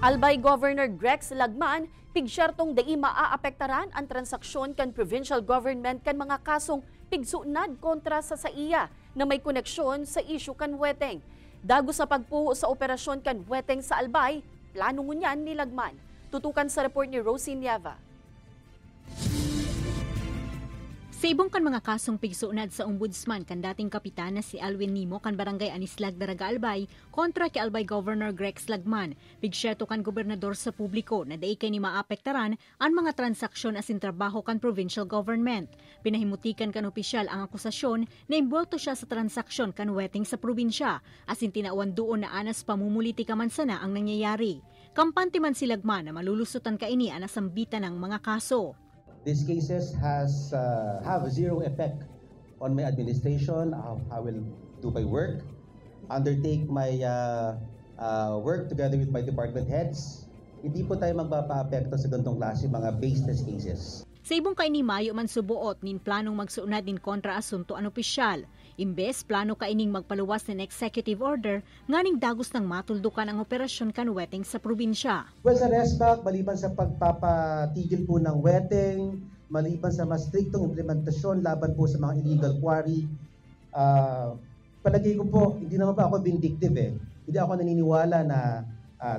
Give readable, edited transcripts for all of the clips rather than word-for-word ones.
Albay Governor Grex Lagman, pigsyertong dai maaapektaran ang transaksyon kan provincial government kan mga kasong pigsunad kontra sa iya na may koneksyon sa isyu kan weteng. Dago sa pagpuho sa operasyon kan weteng sa Albay, plano ngunyan ni Lagman. Tutukan sa report ni Rosie Nieva. Sa ibong kan mga kasong pigsunad sa ombudsman kan dating kapitan na si Alwin Nimo kan barangay Anislag, Daraga, Albay kontra kay Albay Governor Grex Lagman, pigsyerto kan gobernador sa publiko na dai kay ni maapektaran ang mga transaksyon asin trabaho kan provincial government. Pinahimutikan kan opisyal ang akusasyon na imbulto siya sa transaksyon kan weteng sa probinsya asin tinawan doon na anas pamumuliti kamansana ang nangyayari. Kampante man si Lagman na malulusutan kaini ang nasambitan ng mga kaso. These cases have zero effect on my administration, how I will do my work, undertake my work together with my department heads. Hindi po tayo magpapa-apekto sa ganitong klase mga baseless cases. Sa ibong kaini mayo man subuot nin planong magsuunad din kontra asunto an opisyal. Imbes plano kaining magpaluwas ng executive order nganing dagos ng matuldukan ang operasyon kan weteng sa probinsya. Well, sa RESPAC, maliban sa pagpapatigil po ng weteng, maliban sa mas striktong implementasyon laban po sa mga illegal quarry, palagi ko po, hindi naman pa ako vindictive eh. Hindi ako naniniwala na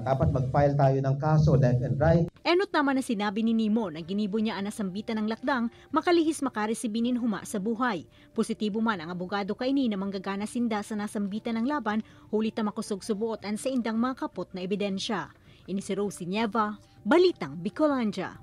dapat mag-file tayo ng kaso left and right. Enot naman na sinabi ni Nimo na ginibo niya ang nasambitan ng lakdang makalihis makaresibinin huma sa buhay. Positibo man ang abogado kaini na manggagana sinda sa nasambitan ng laban, huli ta makusog subuotan sa indang mga kapot na ebidensya. Ini si Rosie Nieva, Balitang Bicolanja.